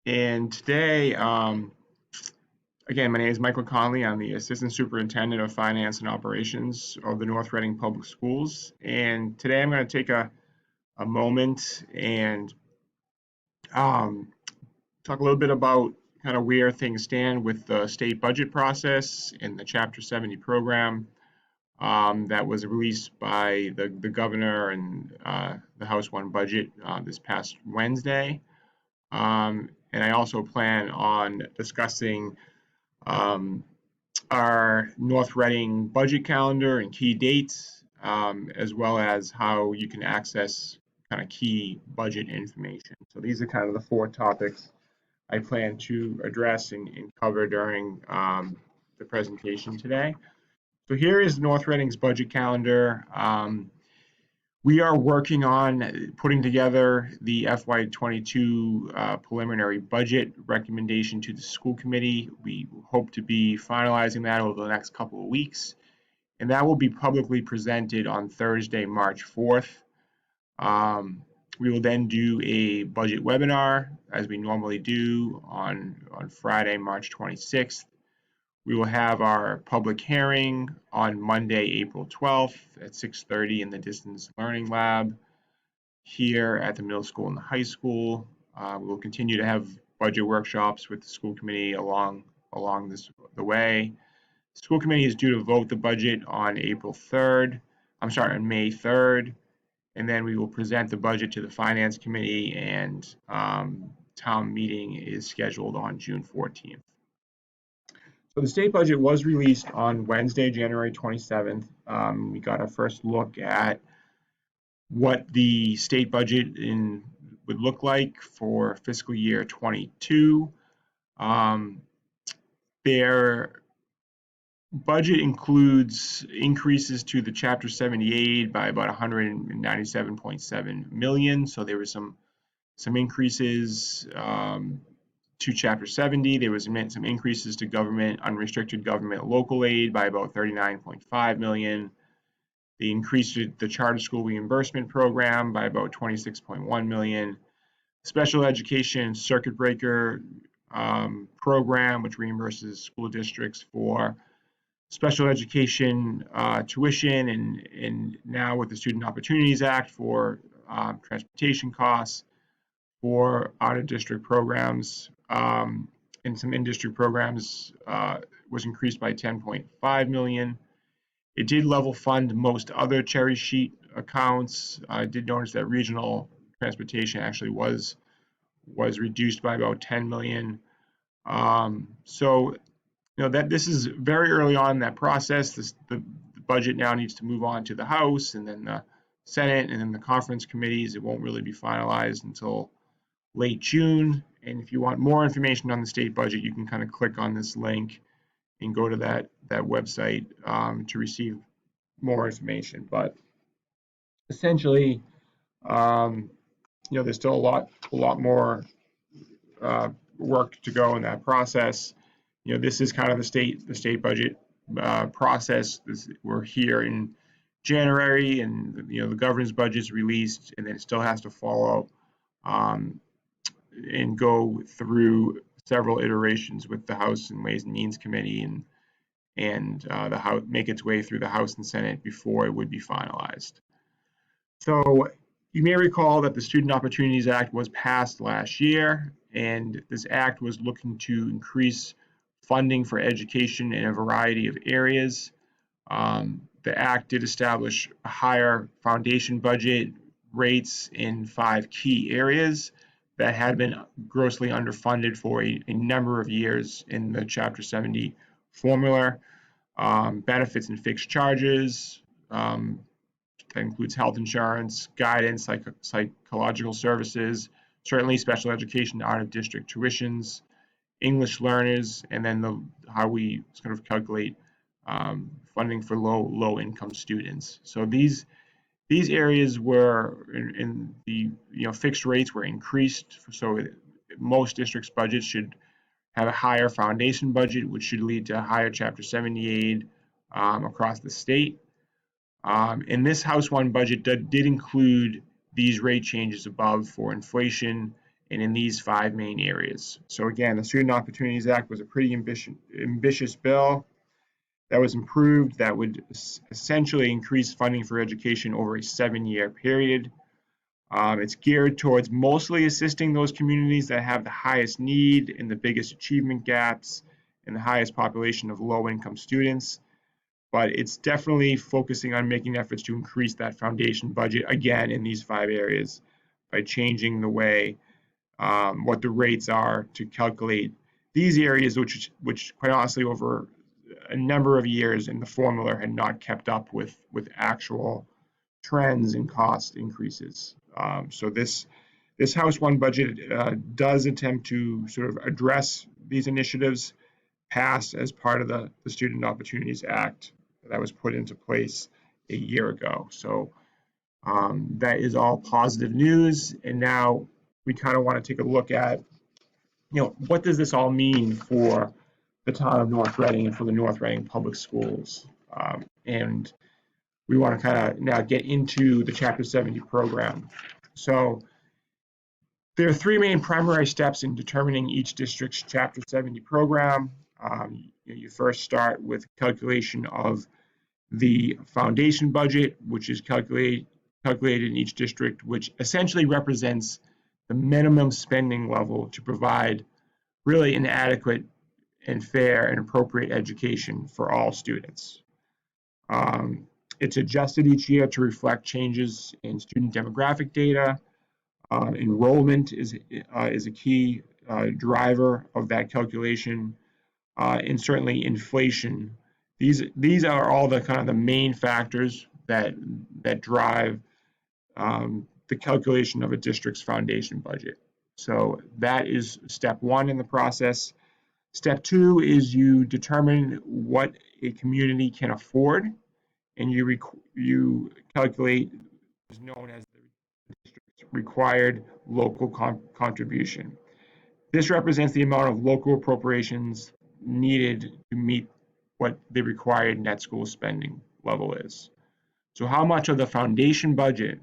And today, again, my name is Michael Conley. I'm the Assistant Superintendent of Finance and Operations of the North Reading Public Schools. And today I'm going to take a moment and um, talk a little bit about kind of where things stand with the state budget process and the Chapter 70 program that was released by the governor and the House One budget this past Wednesday. And I also plan on discussing um, our North Reading budget calendar and key dates, as well as how you can access kind of key budget information. So these are kind of the four topics I plan to address and cover during the presentation today. So here is North Reading's budget calendar. We are working on putting together the FY22 preliminary budget recommendation to the school committee. We hope to be finalizing that over the next couple of weeks, and that will be publicly presented on Thursday, March 4th. We will then do a budget webinar, as we normally do, on Friday, March 26th. We will have our public hearing on Monday, April 12th at 6:30 in the Distance Learning Lab here at the middle school and the high school. We will continue to have budget workshops with the school committee along the way. The school committee is due to vote the budget on on May 3rd, and then we will present the budget to the finance committee, and town meeting is scheduled on June 14th. So the state budget was released on Wednesday, January 27th. We got our first look at what the state budget would look like for fiscal year 22. Their budget includes increases to the Chapter 70 aid by about 197.7 million. So there was some increases to Chapter 70. There was some increases to unrestricted government local aid by about 39.5 million. They increased the charter school reimbursement program by about 26.1 million. Special education circuit breaker program, which reimburses school districts for special education tuition, and now with the Student Opportunities Act for transportation costs for out-of-district programs, and some in-district programs was increased by 10.5 million. It did level fund most other cherry sheet accounts. I did notice that regional transportation actually was reduced by about 10 million. So that this is very early on in that process. The budget now needs to move on to the House and then the Senate and then the conference committees. It won't really be finalized until late June. And if you want more information on the state budget, you can kind of click on this link and go to that website to receive more information. But essentially, there's still a lot more work to go in that process. This is kind of the state budget process. We're here in January, and the governor's budget is released, and then it still has to follow and go through several iterations with the House and Ways and Means Committee, and the House make its way through the House and Senate before it would be finalized. So you may recall that the Student Opportunities Act was passed last year, and this act was looking to increase funding for education in a variety of areas. The act did establish a higher foundation budget rates in 5 key areas that had been grossly underfunded for a number of years in the Chapter 70 formula. Benefits and fixed charges, that includes health insurance, guidance, psychological services, certainly special education, out-of-district tuitions, English learners, and then how we sort of calculate funding for low-income students. So these areas were in the fixed rates were increased. So most districts' budgets should have a higher foundation budget, which should lead to higher Chapter 70 aid across the state. And this House One budget did include these rate changes above for inflation and in these 5 main areas. So again, the Student Opportunities Act was a pretty ambitious bill that was improved that would essentially increase funding for education over a 7-year period. It's geared towards mostly assisting those communities that have the highest need and the biggest achievement gaps and the highest population of low-income students. But it's definitely focusing on making efforts to increase that foundation budget again in these 5 areas by changing the way what the rates are to calculate these areas, which quite honestly over a number of years in the formula had not kept up with actual trends and cost increases. So this House One budget does attempt to sort of address these initiatives passed as part of the Student Opportunities Act that was put into place a year ago. So that is all positive news. And now we kind of want to take a look at, what does this all mean for the town of North Reading and for the North Reading Public Schools? And we want to kind of now get into the Chapter 70 program. So there are 3 main primary steps in determining each district's Chapter 70 program. You first start with calculation of the foundation budget, which is calculated in each district, which essentially represents the minimum spending level to provide really an adequate and fair and appropriate education for all students. It's adjusted each year to reflect changes in student demographic data. Enrollment is a key driver of that calculation, and certainly inflation. These are all the kind of the main factors that drive the calculation of a district's foundation budget. So that is step 1 in the process. Step 2 is you determine what a community can afford, and you calculate what is known as the district's required local contribution. This represents the amount of local appropriations needed to meet what the required net school spending level is. So how much of the foundation budget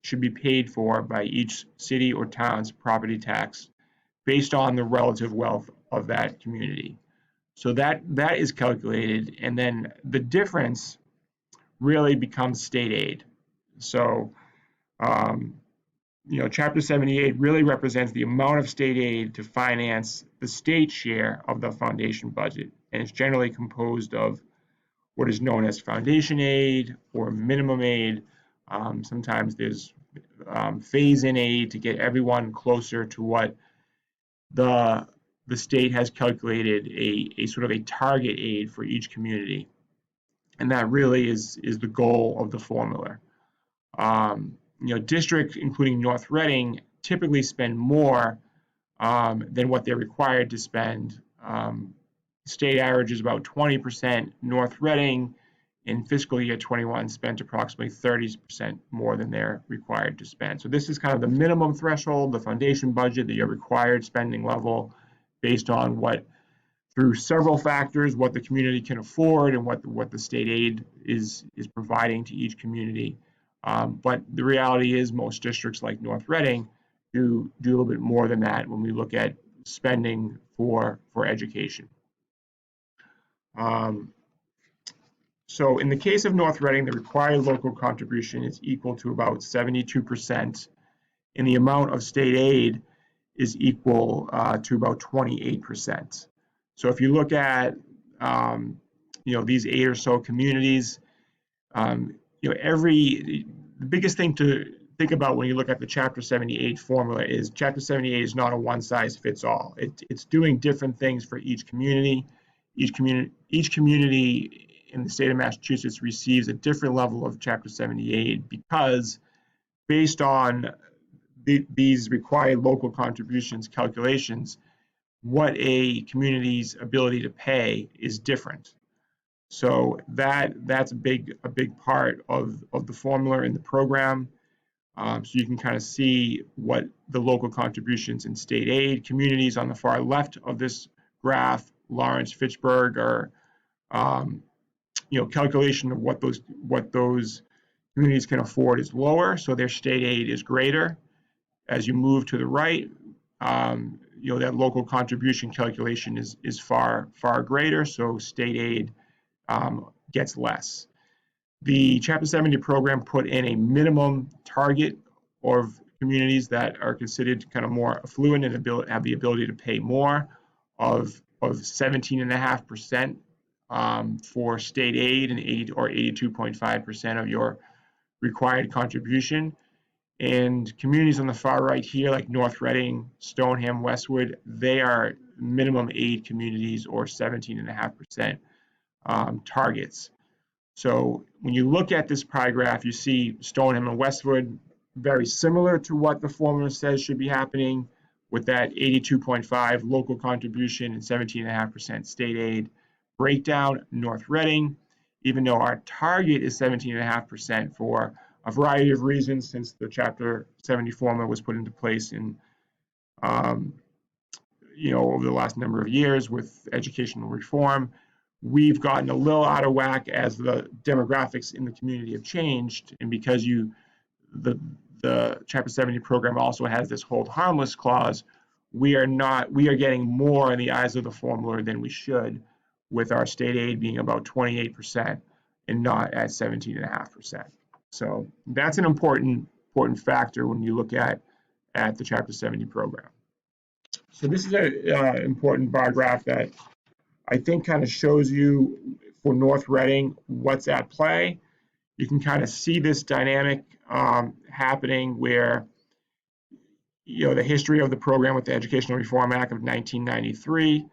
should be paid for by each city or town's property tax based on the relative wealth of that community. So that is calculated, and then the difference really becomes state aid. So Chapter 78 really represents the amount of state aid to finance the state share of the foundation budget, and it's generally composed of what is known as foundation aid or minimum aid. Sometimes there's phase-in aid to get everyone closer to what the state has calculated a sort of a target aid for each community, and that really is the goal of the formula. Districts, including North Reading, typically spend more than what they're required to spend. State average is about 20%. North Reading in fiscal year 21 spent approximately 30% more than they're required to spend. So this is kind of the minimum threshold, the foundation budget, the required spending level based on what, through several factors, what the community can afford and what the state aid is providing to each community. But the reality is most districts like North Reading do a little bit more than that when we look at spending for education. So in the case of North Reading, the required local contribution is equal to about 72%, and the amount of state aid is equal to about 28%. So if you look at these 8 or so communities, the biggest thing to think about when you look at the Chapter 78 formula is Chapter 78 is not a one-size-fits-all. It's doing different things for each community. Each community in the state of Massachusetts receives a different level of Chapter 78 because based on these required local contributions calculations, what a community's ability to pay is different. So that's a big part of the formula in the program. So you can kind of see what the local contributions in state aid communities on the far left of this graph, Lawrence, Fitchburg, are calculation of what those communities can afford is lower, so their state aid is greater. As you move to the right, that local contribution calculation is far greater, so state aid gets less. The Chapter 70 program put in a minimum target of communities that are considered kind of more affluent and have the ability to pay more of 17.5% for state aid and 82.5% of your required contribution. And communities on the far right here, like North Reading, Stoneham, Westwood, they are minimum aid communities or 17.5% targets. So when you look at this pie graph, you see Stoneham and Westwood very similar to what the formula says should be happening, with that 82.5 local contribution and 17.5% state aid breakdown. North Reading, even though our target is 17.5% for a variety of reasons, since the Chapter 70 formula was put into place in over the last number of years with educational reform, we've gotten a little out of whack as the demographics in the community have changed. And because the Chapter 70 program also has this hold harmless clause, we are getting more in the eyes of the formula than we should, with our state aid being about 28% and not at 17.5%. So that's an important factor when you look at the Chapter 70 program. So this is an important bar graph that I think kind of shows you for North Reading what's at play. You can kind of see this dynamic happening where, the history of the program with the Educational Reform Act of 1993.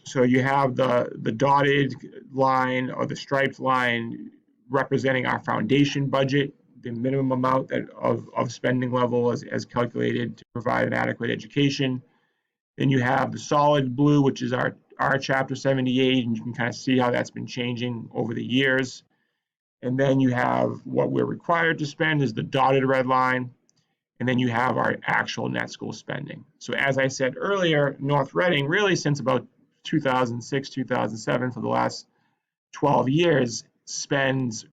So you have the dotted line or the striped line representing our foundation budget, the minimum amount of spending level as calculated to provide an adequate education. Then you have the solid blue, which is our Chapter 78, and you can kind of see how that's been changing over the years. And then you have what we're required to spend is the dotted red line. And then you have our actual net school spending. So as I said earlier, North Reading, really since about 2006, 2007, for the last 12 years, spends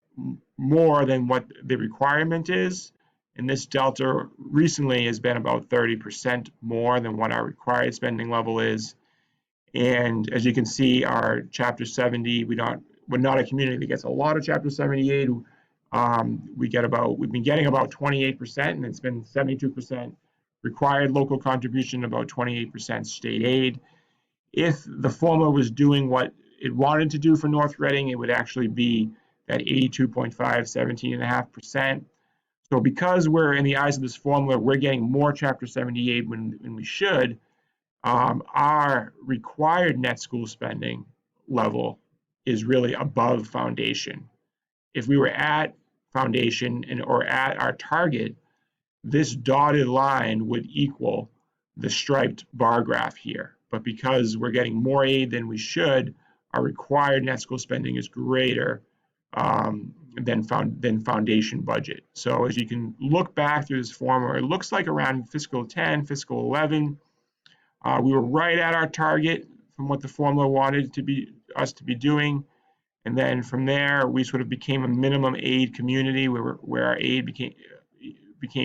more than what the requirement is. And this delta recently has been about 30% more than what our required spending level is. And as you can see, our Chapter 70, we're not a community that gets a lot of Chapter 78. We've been getting about 28%, and it's been 72% required local contribution, about 28% state aid. If the formula was doing what it wanted to do for North Reading, it would actually be that 82.5, 17.5%. So because we're in the eyes of this formula, we're getting more Chapter 78 when we should. Our required net school spending level is really above foundation. If we were at foundation or at our target, this dotted line would equal the striped bar graph here. But because we're getting more aid than we should, our required net school spending is greater than foundation budget. So as you can look back through this formula, it looks like around fiscal 10, fiscal 11, we were right at our target from what the formula wanted us to be doing. And then from there, we sort of became a minimum aid community where our aid became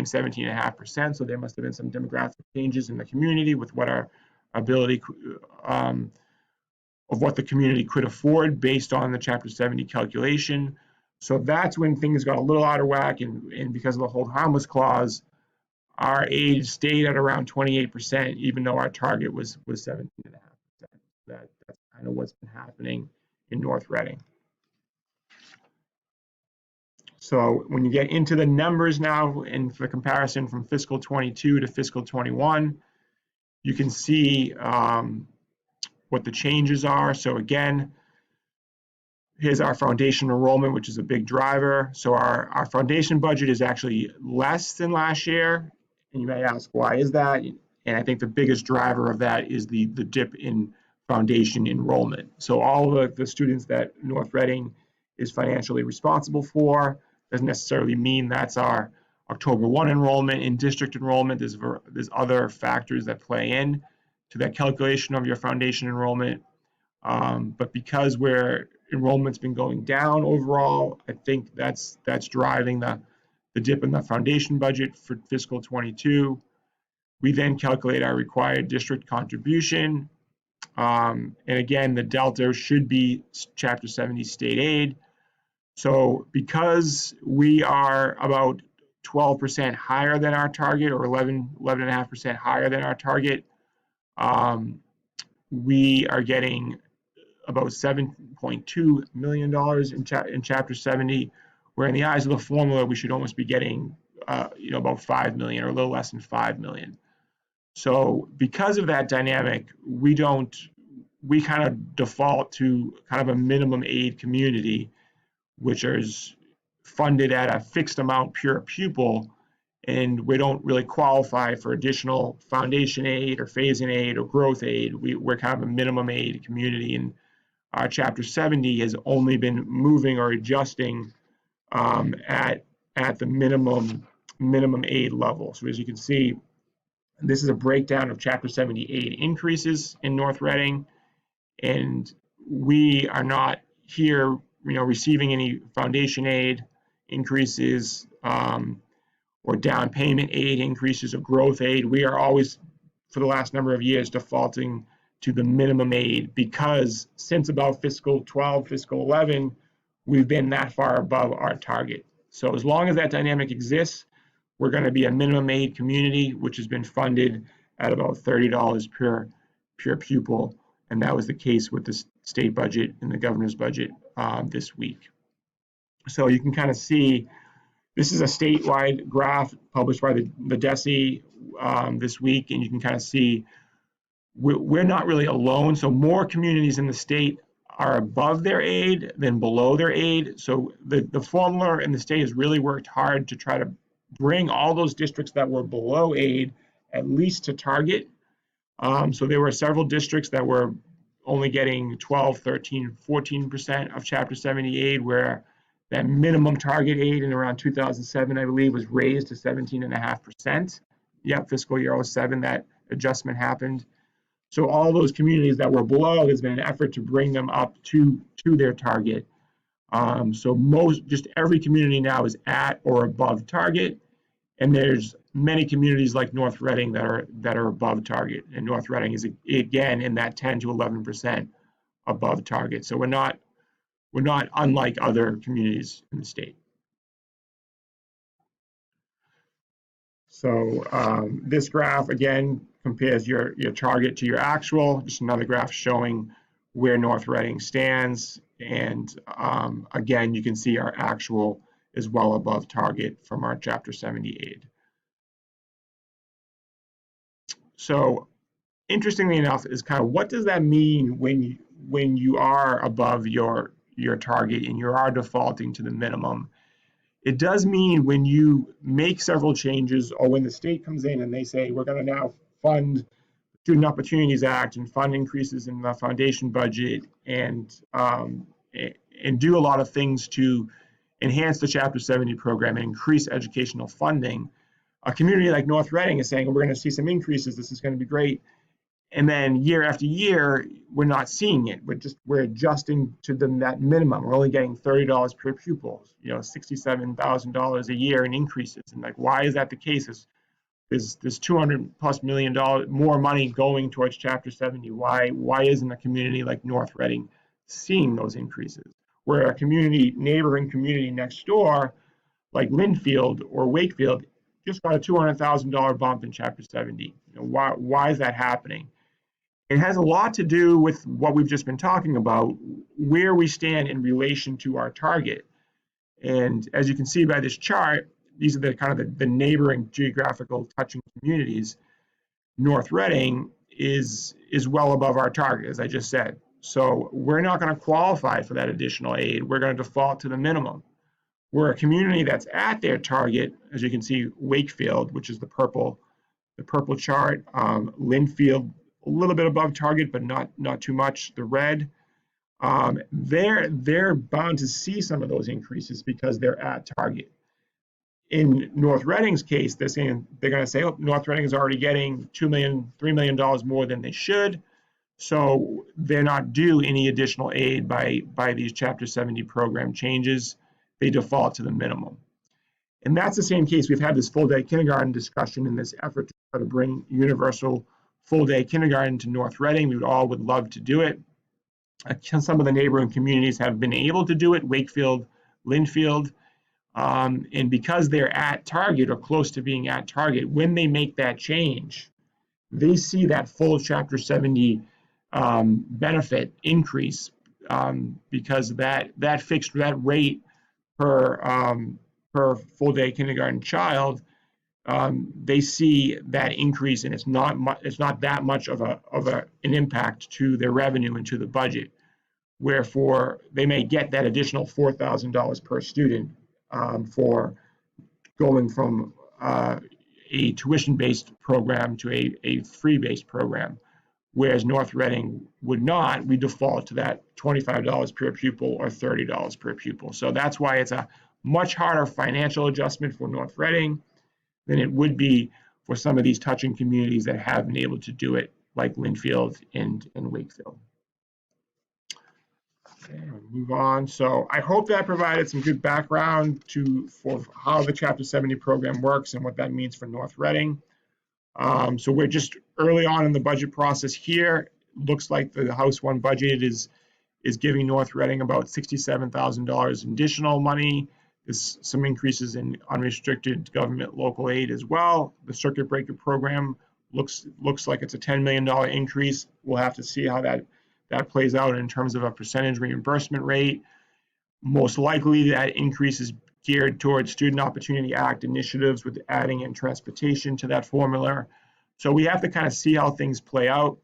17.5%. So there must have been some demographic changes in the community with what our ability of what the community could afford based on the Chapter 70 calculation. So that's when things got a little out of whack, and because of the hold harmless clause, our aid stayed at around 28%, even though our target was 17.5%. That's kind of what's been happening in North Reading. So when you get into the numbers now, and for comparison from fiscal 22 to fiscal 21, you can see what the changes are. So again, here's our foundation enrollment, which is a big driver. So our foundation budget is actually less than last year. And you may ask, why is that? And I think the biggest driver of that is the dip in foundation enrollment. So all of the students that North Reading is financially responsible for doesn't necessarily mean that's our October 1 enrollment. In district enrollment, there's other factors that play in to that calculation of your foundation enrollment. But because enrollment's been going down overall, I think that's driving the dip in the foundation budget for fiscal 22. We then calculate our required district contribution. And again, the delta should be Chapter 70 state aid. So because we are about 12% higher than our target, or 11.5% higher than our target, we are getting about $7.2 million in Chapter 70, where in the eyes of the formula, we should almost be getting about 5 million, or a little less than 5 million. So because of that dynamic, we kind of default to kind of a minimum aid community, which is funded at a fixed amount per pupil, and we don't really qualify for additional foundation aid or phasing aid or growth aid. We're kind of a minimum aid community, and our Chapter 70 has only been moving or adjusting at the minimum aid level. So as you can see, this is a breakdown of Chapter 70 aid increases in North Reading, and we are not here, receiving any foundation aid increases or down payment aid increases or growth aid. We are always, for the last number of years, defaulting to the minimum aid, because since about fiscal 12, fiscal 11, we've been that far above our target. So as long as that dynamic exists, we're going to be a minimum aid community, which has been funded at about $30 per pupil, and that was the case with the state budget and the governor's budget this week. So you can kind of see, this is a statewide graph published by the DESE this week, and you can kind of see we're not really alone. So more communities in the state are above their aid than below their aid. So the formula in the state has really worked hard to try to bring all those districts that were below aid at least to target. So there were several districts that were only getting 12, 13, 14% of Chapter 70 aid, where that minimum target aid in around 2007, I believe, was raised to 17.5%. Yeah, fiscal year 07, that adjustment happened. So all those communities that were below, there's been an effort to bring them up to their target. So just every community now is at or above target, and there's many communities like North Reading that are above target, and North Reading is again in that 10 to 11% above target. So we're not unlike other communities in the state. So this graph again compares your target to your actual. Just another graph showing where North Reading stands, and again you can see our actual is well above target from our Chapter 70 aid. So interestingly enough, is kind of what does that mean when you are above your target and you are defaulting to the minimum? It does mean when you make several changes, or when the state comes in and they say, we're going to now fund Student Opportunities Act and fund increases in the foundation budget, and do a lot of things to enhance the Chapter 70 program and increase educational funding. A community like North Reading is saying, well, we're going to see some increases, this is going to be great. And then year after year, we're not seeing it. We're adjusting to that minimum. We're only getting $30 per pupil, $67,000 a year in increases. And like, why is that the case? There's $200+ million more money going towards Chapter 70. Why isn't a community like North Reading seeing those increases? Where a neighboring community next door, like Linfield or Wakefield, just got a $200,000 bump in Chapter 70. Why is that happening? It has a lot to do with what we've just been talking about, where we stand in relation to our target. And as you can see by this chart, these are the kind of the neighboring geographical touching communities. North Reading is well above our target, as I just said. So we're not going to qualify for that additional aid. We're going to default to the minimum. We're a community that's at their target, as you can see, Wakefield, which is the purple chart, Linfield, a little bit above target, but not too much. The red, they're bound to see some of those increases because they're at target. In North Reading's case, they're going to say, oh, North Reading is already getting $2 million, $3 million more than they should, so they're not due any additional aid by these Chapter 70 program changes. They default to the minimum. And that's the same case. We've had this full day kindergarten discussion in this effort to try to bring universal full day kindergarten to North Reading. We would love to do it. Some of the neighboring communities have been able to do it, Wakefield, Linfield. And because they're at target or close to being at target, when they make that change, they see that full Chapter 70 benefit increase because that fixed that rate per full day kindergarten child, they see that increase, and it's not that much of an impact to their revenue and to the budget. Wherefore, they may get that additional $4,000 per student for going from a tuition-based program to a free-based program. Whereas North Reading would not, we default to that $25 per pupil or $30 per pupil. So that's why it's a much harder financial adjustment for North Reading than it would be for some of these touching communities that have been able to do it, like Linfield and Wakefield. Okay, we'll move on. So I hope that provided some good background for how the Chapter 70 program works and what that means for North Reading. So we're just early on in the budget process here. Looks like the House 1 budget is giving North Reading about $67,000 additional money. There's some increases in unrestricted government local aid as well. The circuit breaker program looks like it's a $10 million increase. We'll have to see how that plays out in terms of a percentage reimbursement rate. Most likely that increase is geared towards Student Opportunity Act initiatives with adding in transportation to that formula. So we have to kind of see how things play out.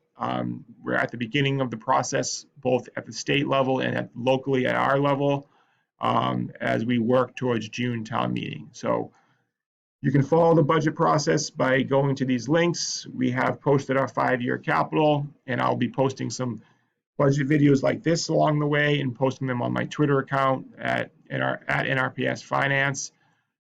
We're at the beginning of the process, both at the state level and locally at our level, as we work towards June town meeting. So you can follow the budget process by going to these links. We have posted our 5-year capital, and I'll be posting some budget videos like this along the way and posting them on my Twitter account at NRPS Finance.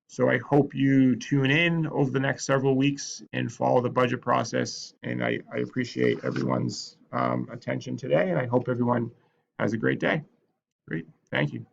So I hope you tune in over the next several weeks and follow the budget process. And I appreciate everyone's attention today, and I hope everyone has a great day. Great. Thank you.